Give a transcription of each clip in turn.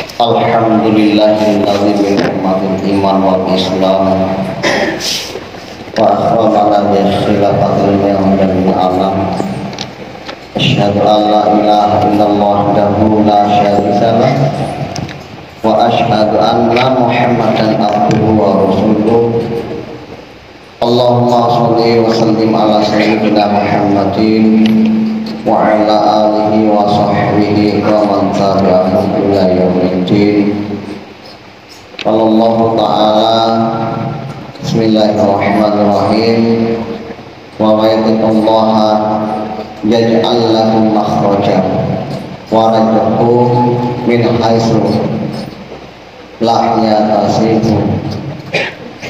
Alhamdulillahilladzi bi ni'matil iman wal islam wa akramana bi khilafatil ni'am dan alam. Asyhadu an la ilaha illallah wahdahu la syarika lah wa asyhadu anna Muhammadan abduhu wa rasuluh. Allahumma sholli wa sallim ala sayyidina Muhammadin wa ala alihi wa sahbihi wa man tabi'ahum ila yaumiddin. Qala Allah ta'ala bismillahirrahmanirrahim wa may yattaqillaha yaj'al lahu makhraja wa yarzuqhu min haitsu la yahtasib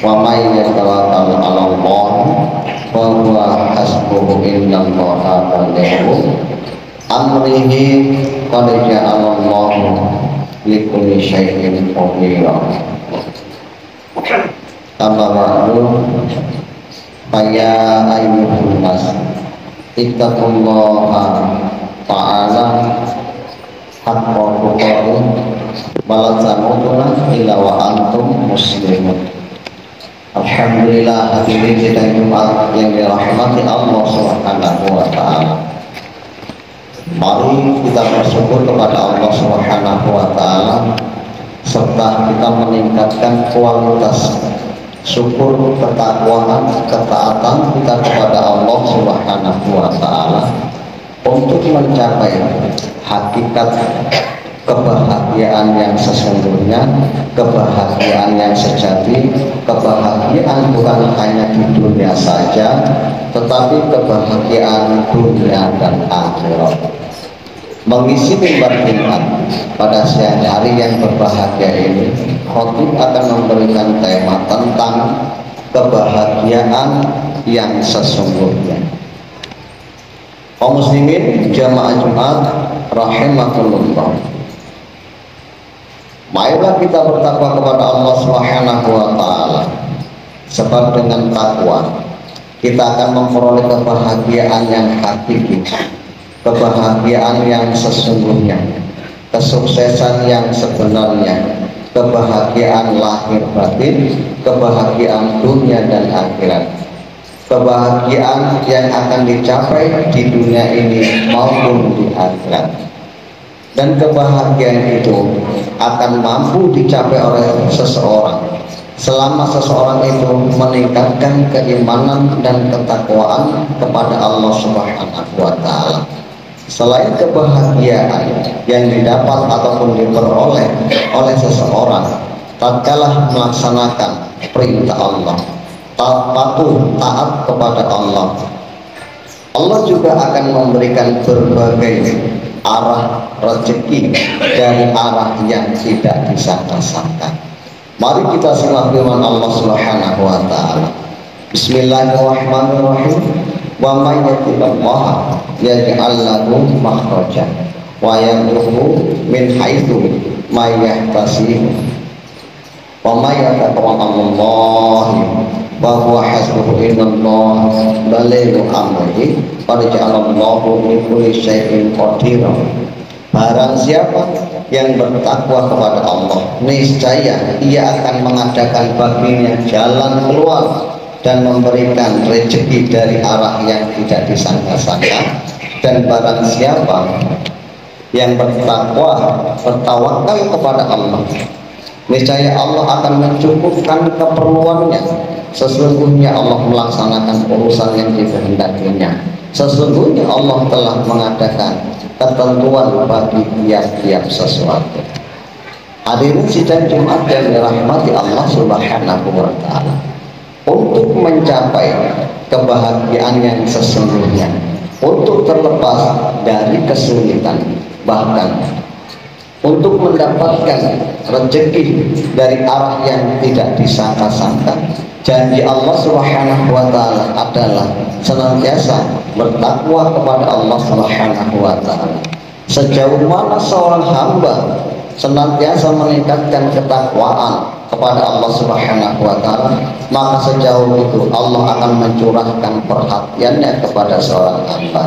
wa may yatawakkal 'ala Allah wa huwa hasbuhu innallaha balighu amrihi qad ja'alallahu likulli syai'in qadira. Amma ba'du ya ayyuhan nas ittaqullaha ta'ala haqqa tuqatih wa la tamutunna illa wa antum muslimun. Alhamdulillah, hadirin sidang Jumat yang dirahmati Allah Subhanahu wa taala. Mari kita bersyukur kepada Allah Subhanahu wa taala serta kita meningkatkan kualitas syukur, ketakwaan, ketaatan kita kepada Allah Subhanahu wa taala untuk mencapai hakikat kebahagiaan yang sesungguhnya, kebahagiaan yang sejati, kebahagiaan bukan hanya di dunia saja, tetapi kebahagiaan dunia dan akhirat. Mengisi mimbar Jumat pada siang hari yang berbahagia ini, khotib akan memberikan tema tentang kebahagiaan yang sesungguhnya. Kaum muslimin jamaah Jumat rahimakumullah. Marilah kita bertakwa kepada Allah Subhanahu wa taala. Sebab dengan takwa kita akan memperoleh kebahagiaan yang hakiki, kebahagiaan yang sesungguhnya, kesuksesan yang sebenarnya, kebahagiaan lahir batin, kebahagiaan dunia dan akhirat, kebahagiaan yang akan dicapai di dunia ini maupun di akhirat. Dan kebahagiaan itu akan mampu dicapai oleh seseorang selama seseorang itu meningkatkan keimanan dan ketakwaan kepada Allah Subhanahu wa taala. Selain kebahagiaan yang didapat ataupun diperoleh oleh seseorang tatkala melaksanakan perintah Allah, patuh taat kepada Allah, Allah juga akan memberikan berbagai arah rezeki dari arah yang tidak disangka-sangka. Mari kita simak firman Allah Subhanahu wa taala. Bismillahirrahmanirrahim. Wa may yattaqillaha yaj'al lahu makhraja wa yarzuqhu min haitsu la yahtasib. Wa may yattaqillaha wa huwa hasbuhu innallaha balighu amrihi qad ja'alallahu li kulli syai'in qadira. Barang siapa yang bertakwa kepada Allah, niscaya ia akan mengadakan baginya jalan keluar dan memberikan rezeki dari arah yang tidak disangka-sangka. Dan barang siapa yang bertakwa, bertawakal kepada Allah, niscaya Allah akan mencukupkan keperluannya. Sesungguhnya Allah melaksanakan urusan yang dikehendakinya. Sesungguhnya Allah telah mengadakan ketentuan bagi tiap-tiap sesuatu. Hadirin sidang Jumat yang dirahmati Allah Subhanahu wa taala. Untuk mencapai kebahagiaan yang sesungguhnya, untuk terlepas dari kesulitan, bahkan untuk mendapatkan rezeki dari arah yang tidak disangka-sangka, janji Allah Subhanahu wa taala adalah senantiasa bertakwa kepada Allah Subhanahu wa taala. Sejauh mana seorang hamba senantiasa meningkatkan ketakwaan kepada Allah Subhanahu wa taala, maka sejauh itu Allah akan mencurahkan perhatiannya kepada seorang hamba.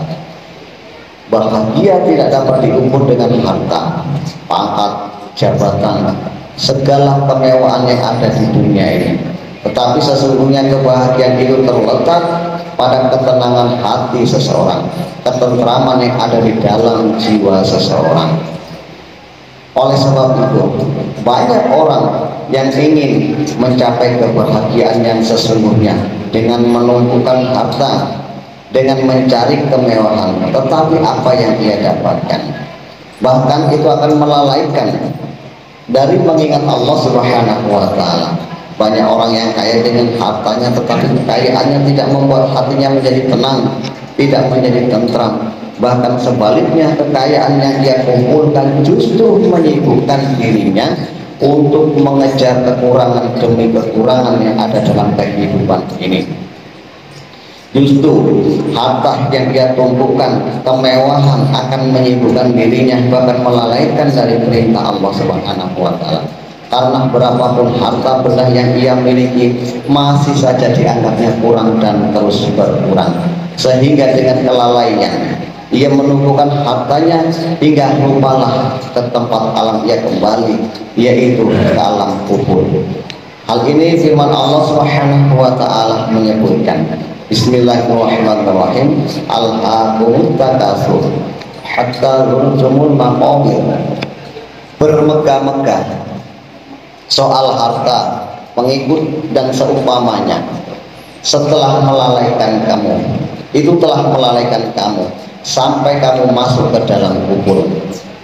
Bahagia tidak dapat diukur dengan harta, pangkat, jabatan, segala kemewahan yang ada di dunia ini. Tetapi sesungguhnya kebahagiaan itu terletak pada ketenangan hati seseorang, ketentraman yang ada di dalam jiwa seseorang. Oleh sebab itu, banyak orang yang ingin mencapai kebahagiaan yang sesungguhnya dengan menumpukan harta, dengan mencari kemewahan, tetapi apa yang ia dapatkan, bahkan itu akan melalaikan dari mengingat Allah Subhanahu wa Ta'ala. Banyak orang yang kaya dengan hartanya, tetapi kekayaannya tidak membuat hatinya menjadi tenang, tidak menjadi tentram. Bahkan sebaliknya, kekayaan yang dia kumpulkan justru menyibukkan dirinya untuk mengejar kekurangan demi kekurangan yang ada dalam kehidupan ini. Justru harta yang dia tumpukan, kemewahan akan menyibukkan dirinya, bahkan melalaikan dari perintah Allah Subhanahu wa Ta'ala. Karena berapapun harta benda yang ia miliki, masih saja dianggapnya kurang dan terus berkurang. Sehingga dengan kelalaian ia menumpukan hartanya hingga lupalah ke tempat alam ia kembali, yaitu ke alam kubur. Hal ini firman Allah Subhanahu wa Ta'ala menyebutkan, Bismillahirrahmanirrahim, Al-haakumut takatsur hatta zurtumul maqabir. Bermegah-megah soal harta, pengikut dan seumpamanya, setelah melalaikan kamu, itu telah melalaikan kamu sampai kamu masuk ke dalam kubur.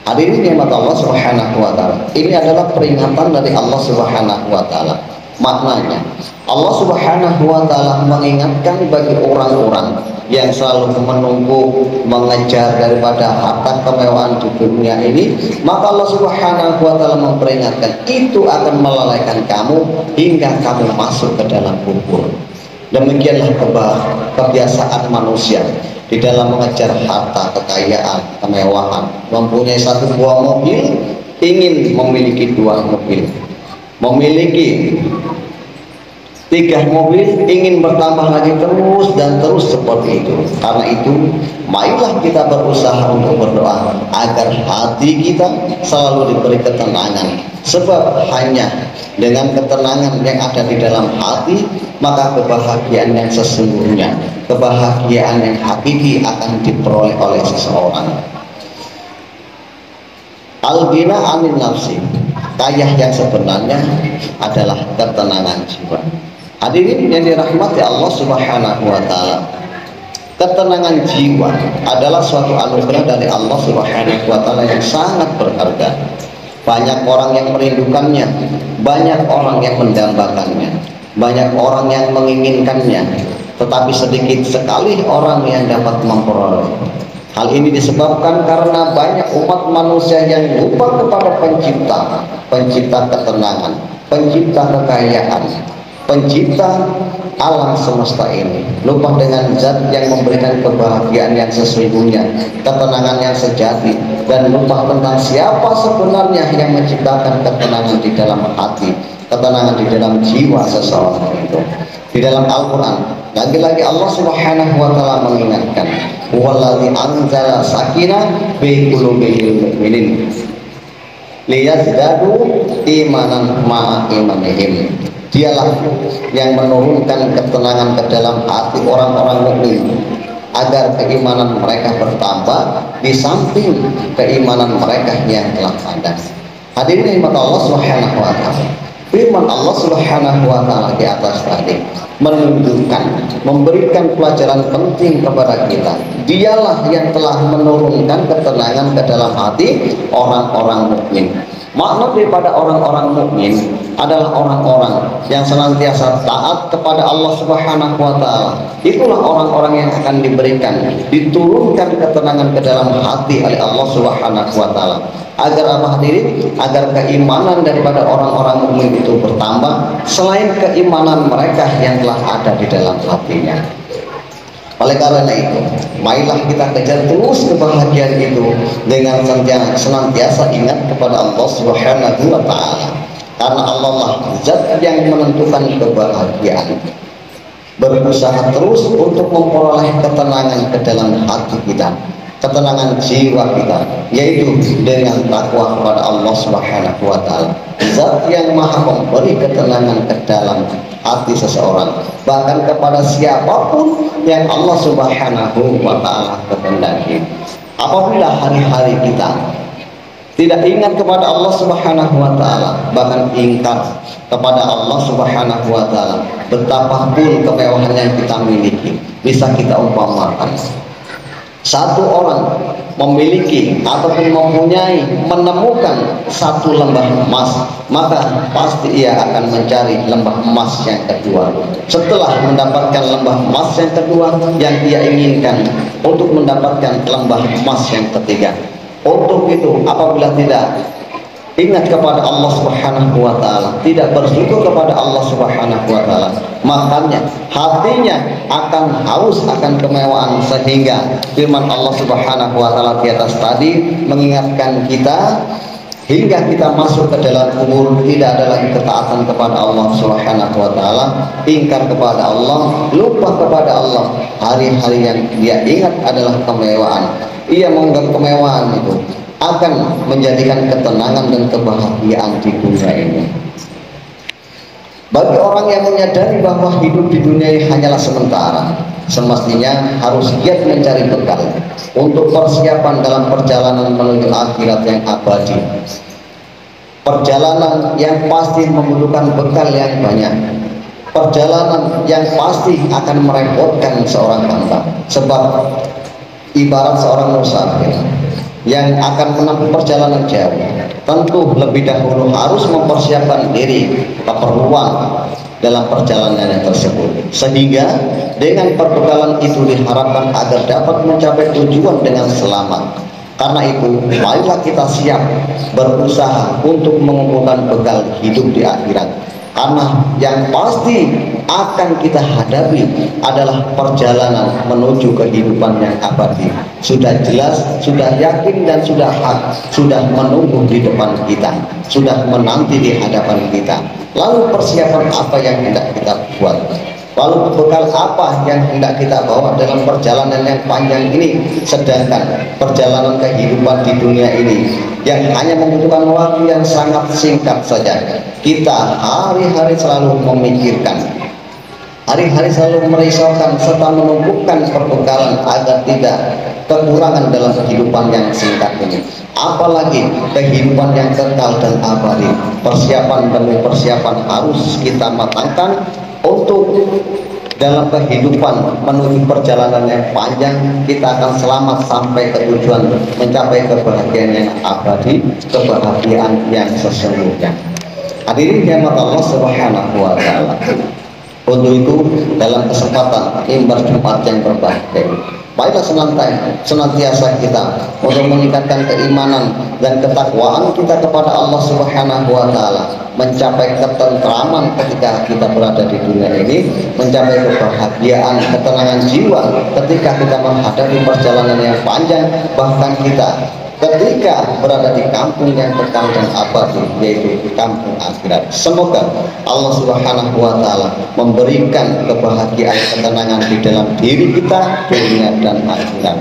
Hadirin nikmat Allah Subhanahu wa Ta'ala, ini adalah peringatan dari Allah Subhanahu wa Ta'ala. Maknanya, Allah Subhanahu wa Ta'ala mengingatkan bagi orang-orang yang selalu menunggu, mengejar daripada harta kemewahan di dunia ini, maka Allah Subhanahu wa Ta'ala memperingatkan, itu akan melalaikan kamu hingga kamu masuk ke dalam kubur. Demikianlah kebiasaan manusia di dalam mengejar harta, kekayaan, kemewahan. Mempunyai satu buah mobil, ingin memiliki 2 mobil. Memiliki 3 mobil, ingin bertambah lagi terus dan terus seperti itu. Karena itu, marilah kita berusaha untuk berdoa agar hati kita selalu diberi ketenangan. Sebab hanya dengan ketenangan yang ada di dalam hati, maka kebahagiaan yang sesungguhnya, kebahagiaan yang hakiki akan diperoleh oleh seseorang. Al-ghina anin nafsi, kaya yang sebenarnya adalah ketenangan jiwa. Hadirin yang dirahmati Allah Subhanahu wa Ta'ala, ketenangan jiwa adalah suatu anugerah dari Allah Subhanahu wa Ta'ala yang sangat berharga. Banyak orang yang merindukannya, banyak orang yang mendambakannya, banyak orang yang menginginkannya, tetapi sedikit sekali orang yang dapat memperoleh. Hal ini disebabkan karena banyak umat manusia yang lupa kepada pencipta, pencipta ketenangan, pencipta kekayaan, pencipta alam semesta ini. Lupa dengan zat yang memberikan kebahagiaan yang sesungguhnya, ketenangan yang sejati, dan lupa tentang siapa sebenarnya yang menciptakan ketenangan di dalam hati, ketenangan di dalam jiwa seseorang itu. Di dalam Al-Quran, lagi-lagi Allah Subhanahu wa Ta'ala mengingatkan, huwallazi anzala sakinah fi qulubil mu'minin liyazdadu imanan ma'a imanihim. Dialah yang menurunkan ketenangan ke dalam hati orang-orang mukmin agar keimanan mereka bertambah di samping keimanan mereka yang telah ada. Hadirin nikmat Allah Subhanahu wa Ta'ala, firman Allah Subhanahu wa Ta'ala di atas tadi menunjukkan, memberikan pelajaran penting kepada kita. Dialah yang telah menurunkan ketenangan ke dalam hati orang-orang mukmin. Makna daripada orang-orang mukmin adalah orang-orang yang senantiasa taat kepada Allah Subhanahu wa Ta'ala. Itulah orang-orang yang akan diberikan, diturunkan ketenangan ke dalam hati oleh Allah Subhanahu wa Ta'ala. Agar apa hadirin? Agar keimanan daripada orang-orang mukmin itu bertambah selain keimanan mereka yang telah ada di dalam hatinya. Oleh karena itu, marilah kita kejar terus kebahagiaan itu dengan senantiasa ingat kepada Allah Subhanahu wa Ta'ala. Karena Allah lah zat yang menentukan kebahagiaan. Berusaha terus untuk memperoleh ketenangan ke dalam hati kita. ketenangan jiwa kita, yaitu dengan takwa kepada Allah Subhanahu wa taala. Zat yang maha memberi ketenangan ke dalam hati seseorang, bahkan kepada siapapun yang Allah Subhanahu wa taala kehendaki. Apabila hari-hari kita tidak ingat kepada Allah Subhanahu wa taala, bahkan ingkar kepada Allah Subhanahu wa taala, betapapun kemewahan yang kita miliki, bisa kita umpamakan satu orang memiliki ataupun mempunyai, menemukan satu lembah emas, maka pasti ia akan mencari lembah emas yang kedua. Setelah mendapatkan lembah emas yang kedua, yang ia inginkan untuk mendapatkan lembah emas yang ketiga. Untuk itu, apabila tidak ingat kepada Allah Subhanahu wa taala, tidak bersyukur kepada Allah Subhanahu wa taala, makanya hatinya akan haus akan kemewahan, sehingga firman Allah Subhanahu wa taala di atas tadi mengingatkan kita hingga kita masuk ke dalam kubur tidak ada lagi ketaatan kepada Allah Subhanahu wa taala, ingkar kepada Allah, lupa kepada Allah. Hari-hari yang dia ingat adalah kemewahan. Ia menganggap kemewahan itu akan menjadikan ketenangan dan kebahagiaan di dunia ini. Bagi orang yang menyadari bahwa hidup di dunia ini hanyalah sementara, semestinya harus giat mencari bekal untuk persiapan dalam perjalanan menuju akhirat yang abadi. Perjalanan yang pasti membutuhkan bekal yang banyak. Perjalanan yang pasti akan merepotkan seorang hamba, sebab ibarat seorang musafir yang akan menempuh perjalanan jauh, tentu lebih dahulu harus mempersiapkan diri, keperluan dalam perjalanannya tersebut, sehingga dengan perbekalan itu diharapkan agar dapat mencapai tujuan dengan selamat. Karena itu, marilah kita siap berusaha untuk mengumpulkan bekal hidup di akhirat. Karena yang pasti akan kita hadapi adalah perjalanan menuju kehidupan yang abadi. Sudah jelas, sudah yakin, dan sudah hak, sudah menunggu di depan kita, sudah menanti di hadapan kita. Lalu persiapan apa yang hendak kita buat? Lalu bekal apa yang hendak kita bawa dalam perjalanan yang panjang ini? Sedangkan perjalanan kehidupan di dunia ini yang hanya membutuhkan waktu yang sangat singkat saja, kita hari-hari selalu memikirkan, hari-hari selalu merisaukan serta menumpukan perbekalan agar tidak kekurangan dalam kehidupan yang singkat ini. Apalagi kehidupan yang kekal dan abadi. Persiapan demi persiapan harus kita matangkan untuk dalam kehidupan menuju perjalanan yang panjang, kita akan selamat sampai ke tujuan, mencapai kebahagiaan yang abadi, kebahagiaan yang sesungguhnya. Hadirin rahmat Allah Subhanahu wa taala. Untuk itu, dalam kesempatan mimbar Jumat yang berbahagia, baiklah senantiasa kita untuk meningkatkan keimanan dan ketakwaan kita kepada Allah Subhanahu wa taala, mencapai ketentraman ketika kita berada di dunia ini, mencapai kebahagiaan, ketenangan jiwa ketika kita menghadapi perjalanan yang panjang, bahkan kita ketika berada di kampung yang kekal dan abadi, yaitu di kampung akhirat. Semoga Allah Subhanahu wa taala memberikan kebahagiaan, ketenangan di dalam diri kita, dunia dan akhirat.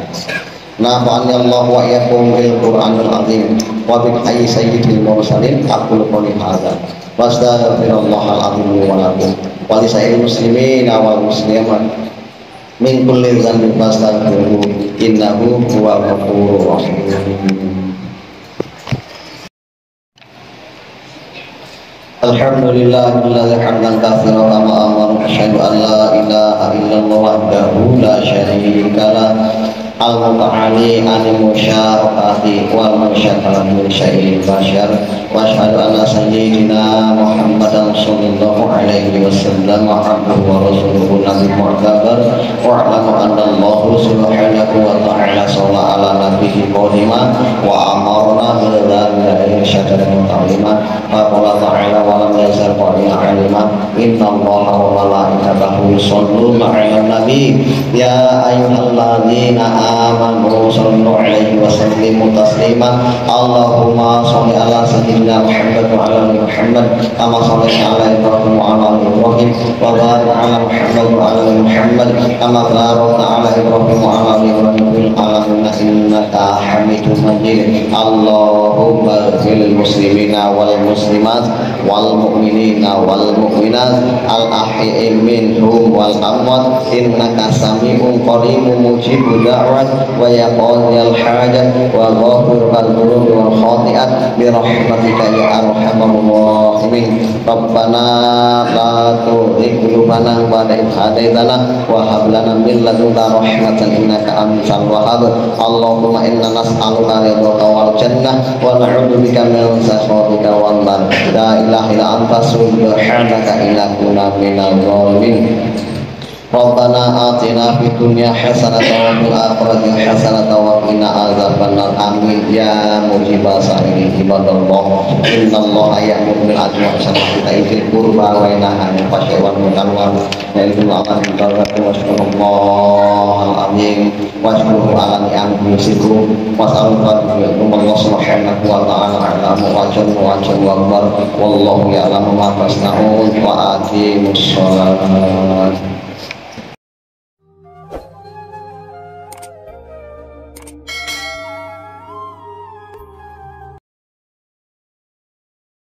Nafa'ani Allah wa iyyakum bil Qur'anil azim wa bi hayyi sayyidil mursalin. Aqulu qouli hadza wa astaghfirullahal azim wa lakum wa li sa'iril muslimin wal muslimat min kulli dhanbin fastaghfiruhu innahu huwal ghafurur rahim. Alhamdulillahilladzi hamdan katsiran kama amara, asyhadu an la ilaha illallah wahdahu la syarika lah, al-muta'ali anil musyarakati wal musyarakat min syai'il bashar, wa asyhadu anna sayyidina Muhammadan sallallahu alaihi wasallam abduhu wa rasuluhu nabi mu'tabar, wa a'lamu anna Allah subhanahu wa ta'ala shalla ala nabiyyi qadima wa amarna bil dzalika irsyad dan ta'lima, wa qala ta'ala wa lam yazal qadina alima inna Allaha wa malaikatahu yusholluna 'alan nabi ya ayyuhalladzina amanu sallu alaihi wa sallimu taslima. Allahumma sholli ala sayyidina Muhammad wa ala ali Muhammad kama shallaita ala Ibrahim wa ala ali Ibrahim wa barik ala Muhammad wa ala ali Muhammad kama barakta ala Ibrahim wa ala ali Ibrahim fil alamin Majid. Allahumma ighfir muslimina wal muslimat wal mu'minina wal mu'minat al ahya'i minhum wal amwat innaka sami'un qaribun mujibud da'wat wa ya qadiyal hajat wa ghafirul dhunubi wal khati'at bi rahmatika ya arhamar rahimin. Rabbana la tuzigh qulubana ba'da idh hadaitana wa hab lana min ladunka rahmatan innaka antal wahhab. Allahumma inna nas'aluka ridhaka wal jannah wa na'udzubika min sakhatika wan nar. La ilaha illa anta subhanaka inna kunna minadh dhalimin. Rabbana atina fid dunya hasanatan wa fil akhirati hasanatan wa qina adzabannar. Amin ya mujibas sa'ilin ibadallah. Innallaha ya'muru bil 'adli wal ihsani wa ita'i dzil qurba wa yanha 'anil fahsya'i wal munkari wa ya'idul 'amalan bil washkurallahal azim washkuru ala ni'amihi yusiku was'alullaha Allah subhanahu wa ta'ala a'lamu wa jalla wa akbar wallahu ya'lamu ma tasna'un wa aqimus shalat.